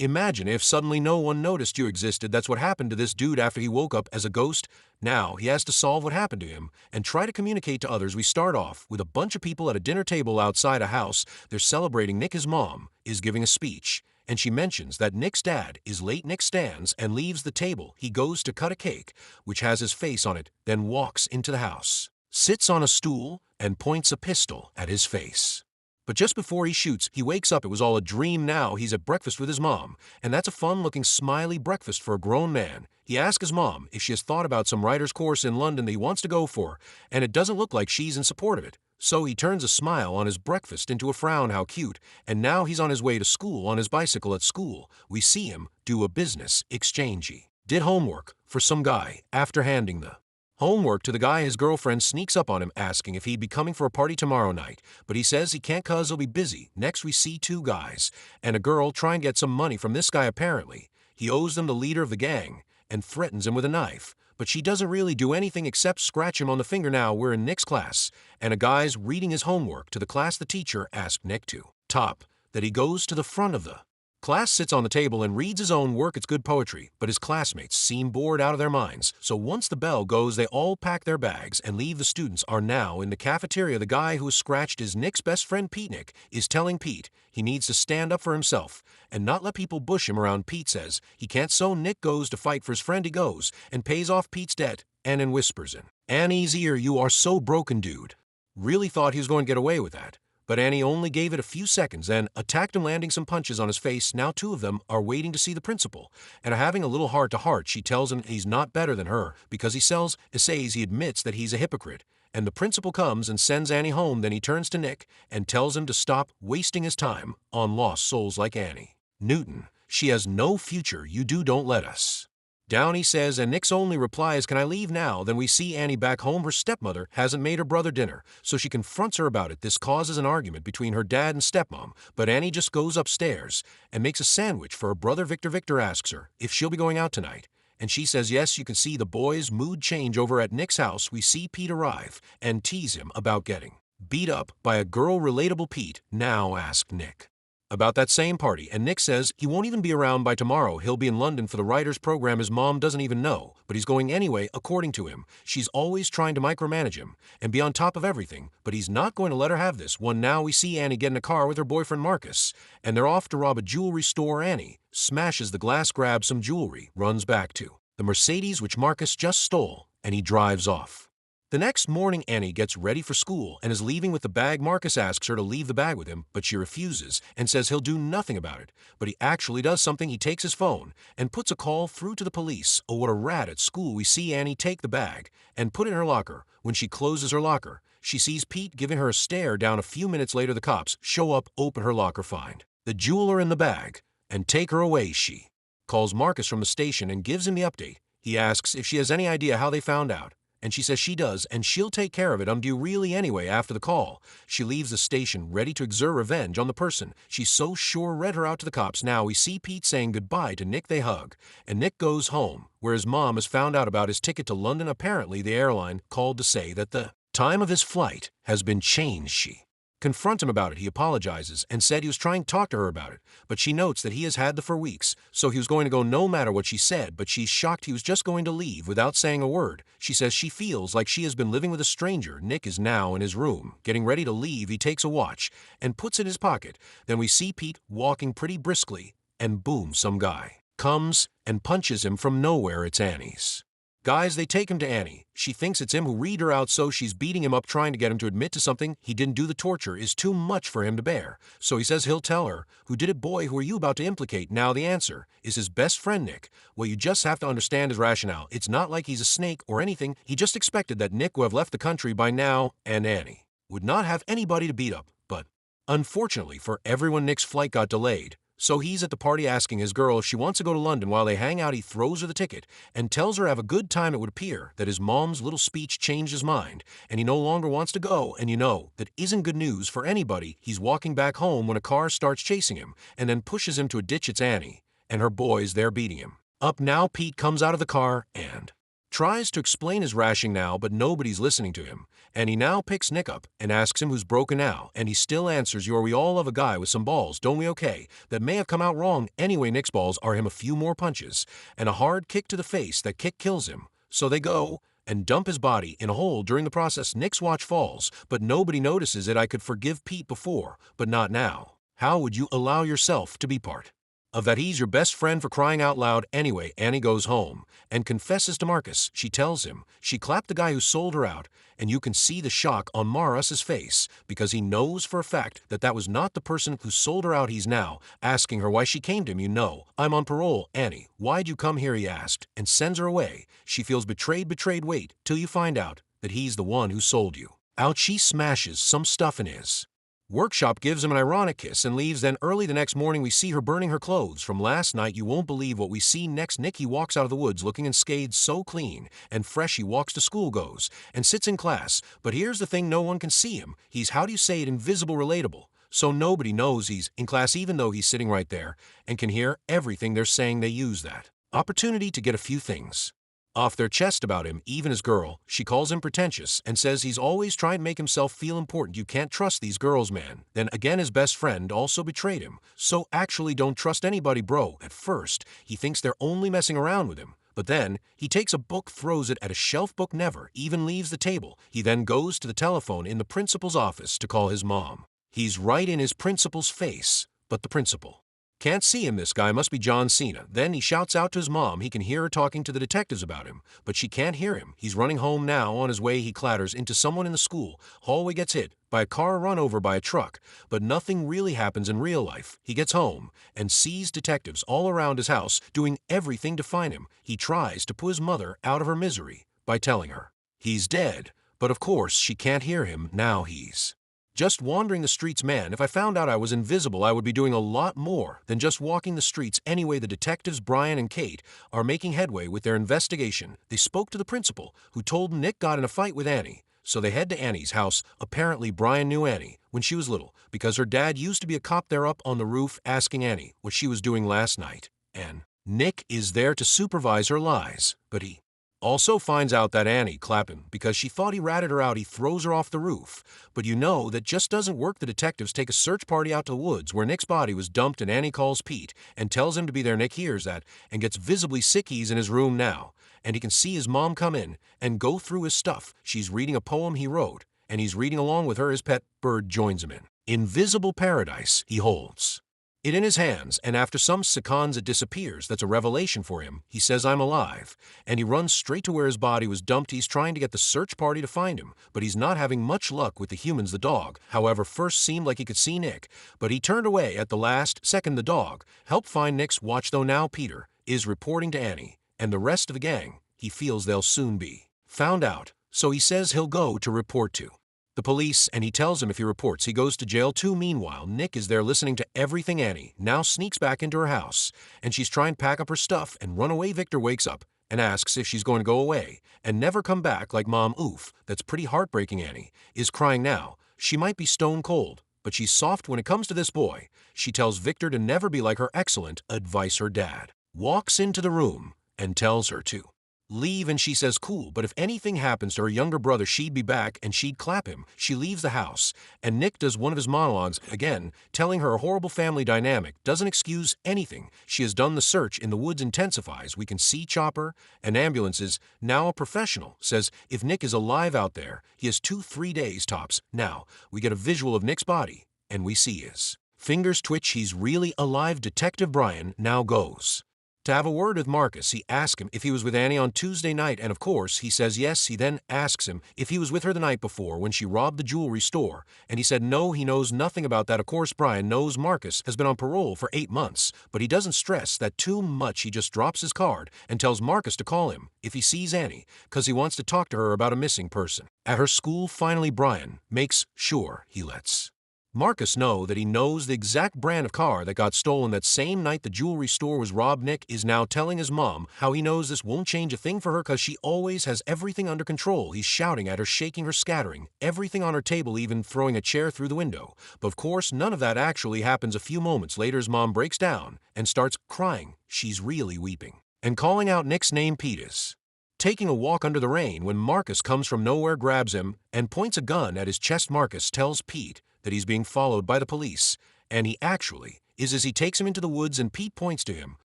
Imagine if suddenly no one noticed you existed. That's what happened to this dude after he woke up as a ghost. Now he has to solve what happened to him and try to communicate to others. We start off with a bunch of people at a dinner table outside a house. They're celebrating. Nick, his mom, is giving a speech, and she mentions that Nick's dad is late. Nick stands and leaves the table. He goes to cut a cake, which has his face on it, then walks into the house, sits on a stool, and points a pistol at his face. But just before he shoots, he wakes up. It was all a dream. Now he's at breakfast with his mom, and that's a fun-looking, smiley breakfast for a grown man. He asks his mom if she has thought about some writer's course in London that he wants to go for, and it doesn't look like she's in support of it. So he turns a smile on his breakfast into a frown. How cute. And now he's on his way to school on his bicycle. At school, we see him do a business exchange. He did homework for some guy. After handing the homework to the guy, his girlfriend sneaks up on him asking if he'd be coming for a party tomorrow night, but he says he can't cause he'll be busy. Next we see two guys and a girl try and get some money from this guy. Apparently, he owes them the leader of the gang and threatens him with a knife, but she doesn't really do anything except scratch him on the finger. Now we're in Nick's class, and a guy's reading his homework to the class. The teacher asked Nick to top that. He goes to the front of the class, sits on the table, and reads his own work. It's good poetry, but his classmates seem bored out of their minds. So once the bell goes, they all pack their bags and leave. The students are now in the cafeteria. The guy who was scratched is Nick's best friend, Pete. Nick is telling Pete he needs to stand up for himself and not let people bush him around. Pete says he can't, so Nick goes to fight for his friend. He goes and pays off Pete's debt and then whispers in Annie's ear, "You are so broken, dude." Really thought he was going to get away with that. But Annie only gave it a few seconds, then attacked him, landing some punches on his face. Now two of them are waiting to see the principal, and are having a little heart-to-heart. She tells him he's not better than her because he sells essays. He admits that he's a hypocrite, and the principal comes and sends Annie home. Then he turns to Nick and tells him to stop wasting his time on lost souls like Annie Newton. She has no future. You don't let us down, he says, and Nick's only reply is, "Can I leave now?" Then we see Annie back home. Her stepmother hasn't made her brother dinner, so she confronts her about it. This causes an argument between her dad and stepmom, but Annie just goes upstairs and makes a sandwich for her brother Victor. Victor asks her if she'll be going out tonight, and she says yes. You can see the boys' mood change. Over at Nick's house, we see Pete arrive and tease him about getting beat up by a girl. Relatable. Pete now asks Nick about that same party, and Nick says he won't even be around by tomorrow. He'll be in London for the writers program. His mom doesn't even know, but he's going anyway. According to him, she's always trying to micromanage him and be on top of everything, but he's not going to let her have this one. Now we see Annie get in a car with her boyfriend Marcus, and they're off to rob a jewelry store. Annie smashes the glass, grabs some jewelry, runs back to the Mercedes which Marcus just stole, and he drives off. The next morning, Annie gets ready for school and is leaving with the bag. Marcus asks her to leave the bag with him, but she refuses and says he'll do nothing about it. But he actually does something. He takes his phone and puts a call through to the police. Oh, what a rat. At school, we see Annie take the bag and put it in her locker. When she closes her locker, she sees Pete giving her a stare down. A few minutes later, the cops show up, open her locker, find the jeweler in the bag, and take her away. She calls Marcus from the station and gives him the update. He asks if she has any idea how they found out, and she says she does, and she'll take care of it. Do you really anyway? After the call, she leaves the station ready to exert revenge on the person she's so sure read her out to the cops. Now we see Pete saying goodbye to Nick. They hug, and Nick goes home, where his mom has found out about his ticket to London. Apparently, the airline called to say that the time of his flight has been changed. She confront him about it. He apologizes and said he was trying to talk to her about it, but she notes that he has had the for weeks, so he was going to go no matter what she said. But she's shocked he was just going to leave without saying a word. She says she feels like she has been living with a stranger. Nick is now in his room, getting ready to leave. He takes a watch and puts it in his pocket. Then we see Pete walking pretty briskly, and boom, some guy comes and punches him from nowhere. It's Annie's guys. They take him to Annie. She thinks it's him who read her out, so she's beating him up, trying to get him to admit to something he didn't do. The torture is too much for him to bear, so he says he'll tell her. Who did it? Boy, who are you about to implicate? Now the answer is his best friend Nick. Well, you just have to understand his rationale. It's not like he's a snake or anything. He just expected that Nick would have left the country by now, and Annie would not have anybody to beat up. But unfortunately for everyone, Nick's flight got delayed. So he's at the party asking his girl if she wants to go to London. While they hang out, he throws her the ticket and tells her to have a good time. It would appear that his mom's little speech changed his mind, and he no longer wants to go. And you know, that isn't good news for anybody. He's walking back home when a car starts chasing him and then pushes him to a ditch. It's Annie and her boys there beating him up. Now Pete comes out of the car and tries to explain his rationale, but nobody's listening to him. And he now picks Nick up and asks him who's broken now, and he still answers, we all love a guy with some balls, don't we? Okay, that may have come out wrong. Anyway, Nick's balls are him a few more punches and a hard kick to the face. That kick kills him. So they go and dump his body in a hole. During the process, Nick's watch falls, but nobody notices it. I could forgive Pete before, but not now. How would you allow yourself to be part of that? He's your best friend, for crying out loud. Anyway, Annie goes home and confesses to Marcus. She tells him she clapped the guy who sold her out, and you can see the shock on Marcus's face because he knows for a fact that that was not the person who sold her out. He's now asking her why she came to him. I'm on parole, Annie. Why'd you come here? He asked, and sends her away. She feels betrayed. Wait till you find out that he's the one who sold you out. She smashes some stuff in his workshop, gives him an ironic kiss, and leaves. Then early the next morning, we see her burning her clothes from last night. You won't believe what we see next. Nick, he walks out of the woods looking unscathed, so clean and fresh. He walks to school, goes and sits in class. But here's the thing, no one can see him. He's, how do you say it, invisible, relatable. So nobody knows he's in class, even though he's sitting right there and can hear everything they're saying. They use that opportunity to get a few things off their chest about him. Even his girl, she calls him pretentious and says he's always trying to make himself feel important. You can't trust these girls, man. Then again, his best friend also betrayed him. So actually, don't trust anybody, bro. At first, he thinks they're only messing around with him. But then, he takes a book, throws it at a shelf. Book never even leaves the table. He then goes to the telephone in the principal's office to call his mom. He's right in his principal's face, but the principal can't see him. This guy must be John Cena. Then he shouts out to his mom. He can hear her talking to the detectives about him, but she can't hear him. He's running home now. On his way, he clatters into someone in the school hallway, gets hit by a car, run over by a truck, but nothing really happens in real life. He gets home and sees detectives all around his house doing everything to find him. He tries to put his mother out of her misery by telling her he's dead, but of course she can't hear him. Now he's just wandering the streets. Man, if I found out I was invisible, I would be doing a lot more than just walking the streets. Anyway, the detectives, Brian and Kate, are making headway with their investigation. They spoke to the principal, who told Nick got in a fight with Annie. So they head to Annie's house. Apparently, Brian knew Annie when she was little, because her dad used to be a cop. There up on the roof asking Annie what she was doing last night. And Nick is there to supervise her lies, but he also finds out that Annie clapped him because she thought he ratted her out. He throws her off the roof. But that just doesn't work. The detectives take a search party out to the woods where Nick's body was dumped, and Annie calls Pete and tells him to be there. Nick hears that and gets visibly sick. He's in his room now, and he can see his mom come in and go through his stuff. She's reading a poem he wrote, and he's reading along with her. His pet bird joins him in Invisible Paradise. He holds it in his hands, and after some seconds it disappears. That's a revelation for him. He says, I'm alive, and he runs straight to where his body was dumped. He's trying to get the search party to find him, but he's not having much luck with the humans. The dog, however, first seemed like he could see Nick, but he turned away at the last second. The dog helped find Nick's watch, though now Peter is reporting to Annie and the rest of the gang. He feels they'll soon be found out, so he says he'll go to report to the police, and he tells him if he reports, he goes to jail too. Meanwhile, Nick is there listening to everything. Annie now sneaks back into her house, and she's trying to pack up her stuff and run away. Victor wakes up and asks if she's going to go away and never come back like mom. Oof, that's pretty heartbreaking. Annie is crying now. She might be stone cold, but she's soft when it comes to this boy. She tells Victor to never be like her. Excellent advice. Her dad walks into the room and tells her to leave, and she says cool, but if anything happens to her younger brother, she'd be back and she'd clap him. She leaves the house, and Nick does one of his monologues again, telling her a horrible family dynamic doesn't excuse anything. She has done the search in the woods intensifies. We can see chopper and ambulances. Now a professional says if Nick is alive out there, he has 2-3 days tops. Now we get a visual of Nick's body, and we see his fingers twitch. He's really alive. Detective Brian now goes to have a word with Marcus. He asks him if he was with Annie on Tuesday night, and of course he says yes. He then asks him if he was with her the night before when she robbed the jewelry store, and he said no, he knows nothing about that. Of course, Brian knows Marcus has been on parole for 8 months, but he doesn't stress that too much. He just drops his card and tells Marcus to call him if he sees Annie, because he wants to talk to her about a missing person at her school. Finally, Brian makes sure he lets Marcus know that he knows the exact brand of car that got stolen that same night the jewelry store was robbed. Nick is now telling his mom how he knows this won't change a thing for her because she always has everything under control. He's shouting at her, shaking her, scattering everything on her table, even throwing a chair through the window. But of course, none of that actually happens. A few moments later, his mom breaks down and starts crying. She's really weeping and calling out Nick's name. Pete is taking a walk under the rain when Marcus comes from nowhere, grabs him, and points a gun at his chest. Marcus tells Pete that he's being followed by the police, and he actually is as he takes him into the woods and Pete points to him,